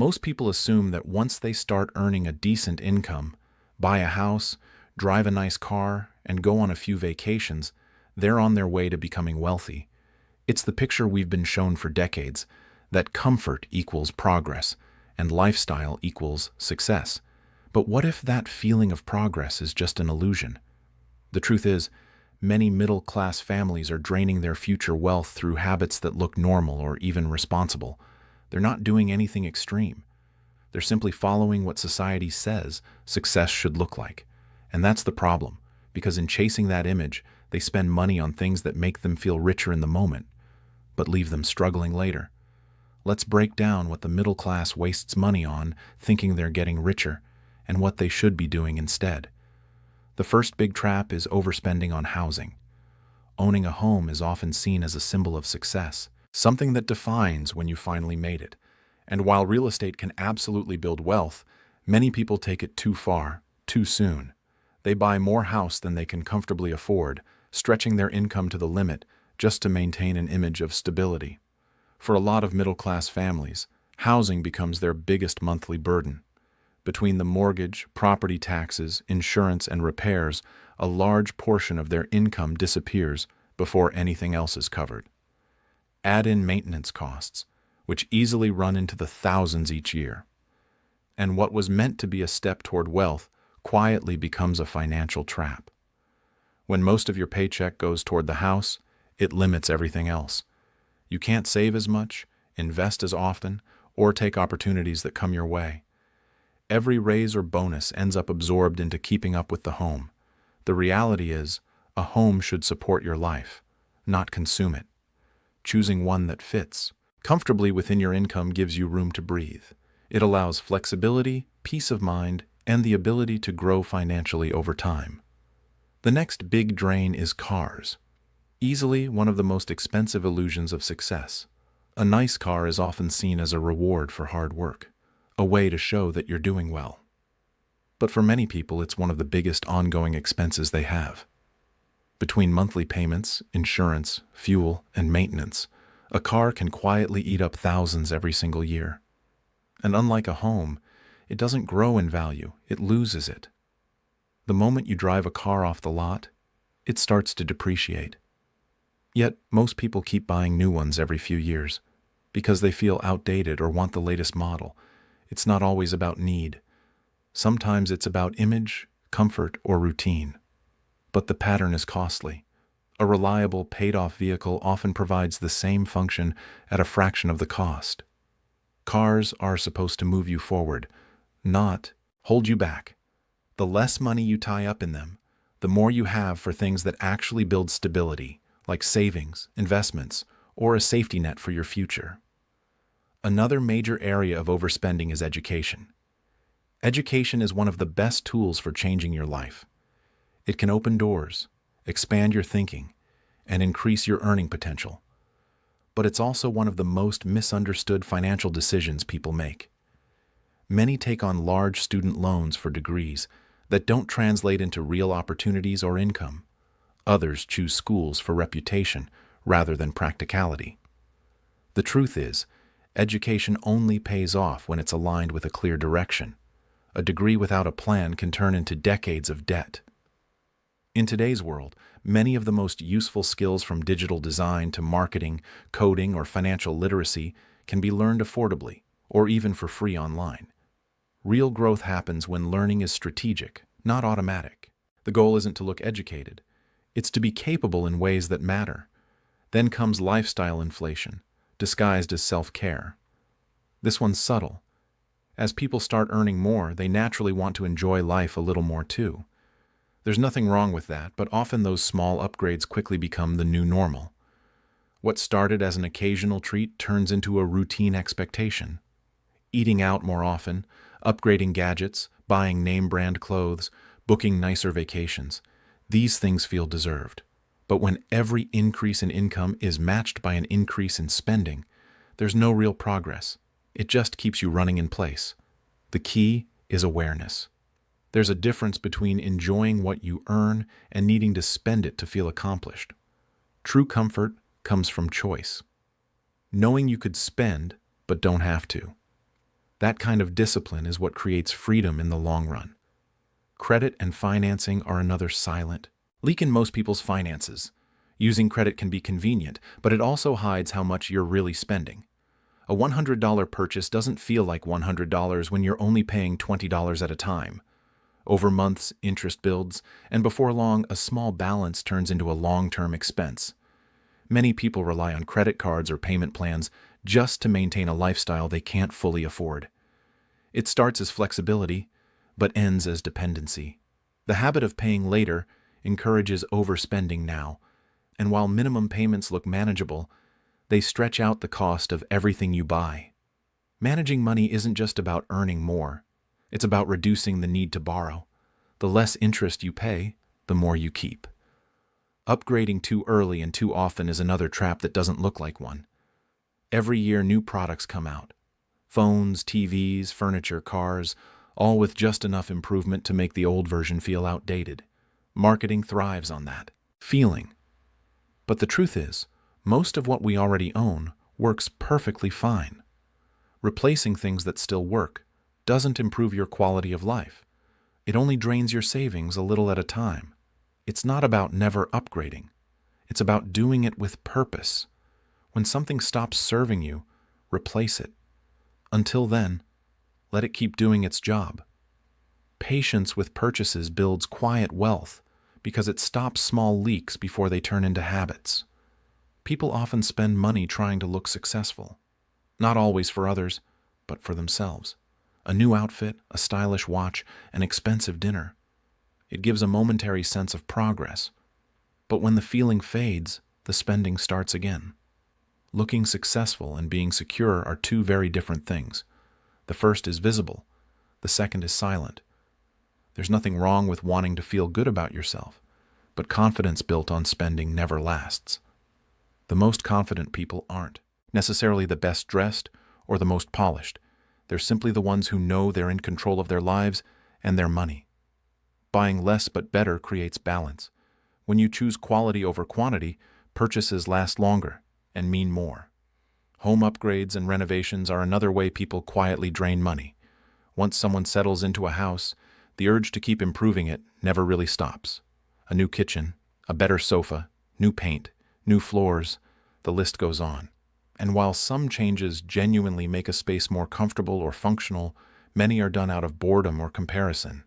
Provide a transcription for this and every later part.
Most people assume that once they start earning a decent income, buy a house, drive a nice car, and go on a few vacations, they're on their way to becoming wealthy. It's the picture we've been shown for decades, that comfort equals progress and lifestyle equals success. But what if that feeling of progress is just an illusion? The truth is, many middle-class families are draining their future wealth through habits that look normal or even responsible. They're not doing anything extreme. They're simply following what society says success should look like. And that's the problem, because in chasing that image, they spend money on things that make them feel richer in the moment, but leave them struggling later. Let's break down what the middle class wastes money on, thinking they're getting richer, and what they should be doing instead. The first big trap is overspending on housing. Owning a home is often seen as a symbol of success, something that defines when you finally made it. And while real estate can absolutely build wealth, many people take it too far, too soon. They buy more house than they can comfortably afford, stretching their income to the limit just to maintain an image of stability. For a lot of middle-class families, housing becomes their biggest monthly burden. Between the mortgage, property taxes, insurance, and repairs, a large portion of their income disappears before anything else is covered. Add in maintenance costs, which easily run into the thousands each year. And what was meant to be a step toward wealth quietly becomes a financial trap. When most of your paycheck goes toward the house, it limits everything else. You can't save as much, invest as often, or take opportunities that come your way. Every raise or bonus ends up absorbed into keeping up with the home. The reality is, a home should support your life, not consume it. Choosing one that fits comfortably within your income gives you room to breathe. It allows flexibility, peace of mind, and the ability to grow financially over time. The next big drain is cars. Easily one of the most expensive illusions of success. A nice car is often seen as a reward for hard work, a way to show that you're doing well. But for many people, it's one of the biggest ongoing expenses they have. Between monthly payments, insurance, fuel, and maintenance, a car can quietly eat up thousands every single year. And unlike a home, it doesn't grow in value, it loses it. The moment you drive a car off the lot, it starts to depreciate. Yet, most people keep buying new ones every few years because they feel outdated or want the latest model. It's not always about need. Sometimes it's about image, comfort, or routine. But the pattern is costly. A reliable, paid-off vehicle often provides the same function at a fraction of the cost. Cars are supposed to move you forward, not hold you back. The less money you tie up in them, the more you have for things that actually build stability, like savings, investments, or a safety net for your future. Another major area of overspending is education. Education is one of the best tools for changing your life. It can open doors, expand your thinking, and increase your earning potential. But it's also one of the most misunderstood financial decisions people make. Many take on large student loans for degrees that don't translate into real opportunities or income. Others choose schools for reputation rather than practicality. The truth is, education only pays off when it's aligned with a clear direction. A degree without a plan can turn into decades of debt. In today's world, many of the most useful skills from digital design to marketing, coding, or financial literacy can be learned affordably, or even for free online. Real growth happens when learning is strategic, not automatic. The goal isn't to look educated. It's to be capable in ways that matter. Then comes lifestyle inflation, disguised as self-care. This one's subtle. As people start earning more, they naturally want to enjoy life a little more too. There's nothing wrong with that, but often those small upgrades quickly become the new normal. What started as an occasional treat turns into a routine expectation. Eating out more often, upgrading gadgets, buying name-brand clothes, booking nicer vacations. These things feel deserved. But when every increase in income is matched by an increase in spending, there's no real progress. It just keeps you running in place. The key is awareness. There's a difference between enjoying what you earn and needing to spend it to feel accomplished. True comfort comes from choice. Knowing you could spend, but don't have to. That kind of discipline is what creates freedom in the long run. Credit and financing are another silent leak in most people's finances. Using credit can be convenient, but it also hides how much you're really spending. A $100 purchase doesn't feel like $100 when you're only paying $20 at a time. Over months, interest builds, and before long, a small balance turns into a long-term expense. Many people rely on credit cards or payment plans just to maintain a lifestyle they can't fully afford. It starts as flexibility, but ends as dependency. The habit of paying later encourages overspending now, and while minimum payments look manageable, they stretch out the cost of everything you buy. Managing money isn't just about earning more. It's about reducing the need to borrow. The less interest you pay, the more you keep. Upgrading too early and too often is another trap that doesn't look like one. Every year, new products come out. Phones, TVs, furniture, cars, all with just enough improvement to make the old version feel outdated. Marketing thrives on that feeling. But the truth is, most of what we already own works perfectly fine. Replacing things that still work doesn't improve your quality of life. It only drains your savings a little at a time. It's not about never upgrading. It's about doing it with purpose. When something stops serving you, replace it. Until then, let it keep doing its job. Patience with purchases builds quiet wealth because it stops small leaks before they turn into habits. People often spend money trying to look successful. Not always for others, but for themselves. A new outfit, a stylish watch, an expensive dinner. It gives a momentary sense of progress. But when the feeling fades, the spending starts again. Looking successful and being secure are two very different things. The first is visible. The second is silent. There's nothing wrong with wanting to feel good about yourself, but confidence built on spending never lasts. The most confident people aren't necessarily the best dressed or the most polished. They're simply the ones who know they're in control of their lives and their money. Buying less but better creates balance. When you choose quality over quantity, purchases last longer and mean more. Home upgrades and renovations are another way people quietly drain money. Once someone settles into a house, the urge to keep improving it never really stops. A new kitchen, a better sofa, new paint, new floors, the list goes on. And while some changes genuinely make a space more comfortable or functional, many are done out of boredom or comparison.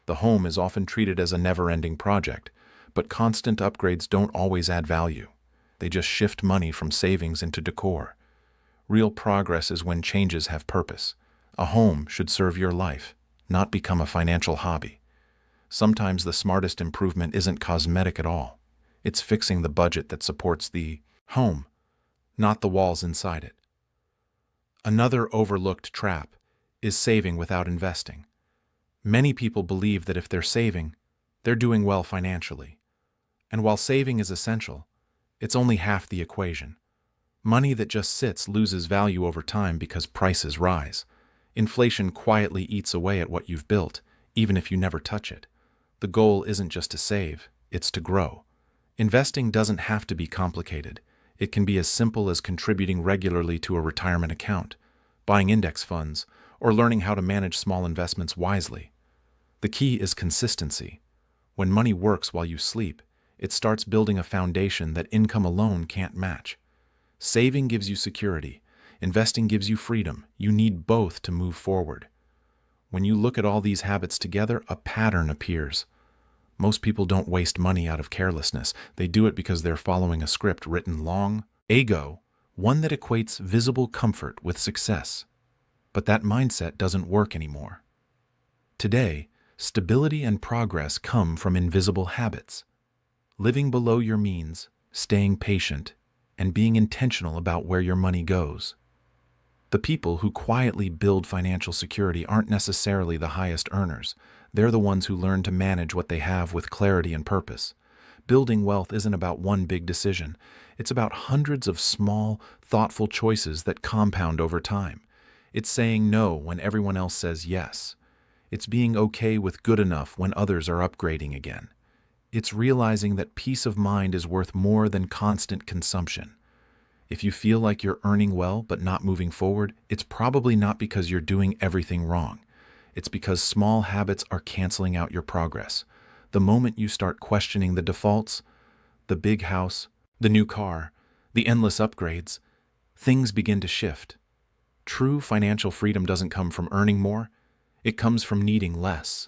The home is often treated as a never-ending project, but constant upgrades don't always add value. They just shift money from savings into decor. Real progress is when changes have purpose. A home should serve your life, not become a financial hobby. Sometimes the smartest improvement isn't cosmetic at all. It's fixing the budget that supports the home, not the walls inside it. Another overlooked trap is saving without investing. Many people believe that if they're saving, they're doing well financially. And while saving is essential, it's only half the equation. Money that just sits loses value over time because prices rise. Inflation quietly eats away at what you've built, even if you never touch it. The goal isn't just to save, it's to grow. Investing doesn't have to be complicated. It can be as simple as contributing regularly to a retirement account, buying index funds, or learning how to manage small investments wisely. The key is consistency. When money works while you sleep, it starts building a foundation that income alone can't match. Saving gives you security. Investing gives you freedom. You need both to move forward. When you look at all these habits together, a pattern appears. Most people don't waste money out of carelessness. They do it because they're following a script written long ago, one that equates visible comfort with success. But that mindset doesn't work anymore. Today, stability and progress come from invisible habits. Living below your means, staying patient, and being intentional about where your money goes. The people who quietly build financial security aren't necessarily the highest earners. They're the ones who learn to manage what they have with clarity and purpose. Building wealth isn't about one big decision. It's about hundreds of small, thoughtful choices that compound over time. It's saying no when everyone else says yes. It's being okay with good enough when others are upgrading again. It's realizing that peace of mind is worth more than constant consumption. If you feel like you're earning well but not moving forward, it's probably not because you're doing everything wrong. It's because small habits are canceling out your progress. The moment you start questioning the defaults, the big house, the new car, the endless upgrades, things begin to shift. True financial freedom doesn't come from earning more, it comes from needing less.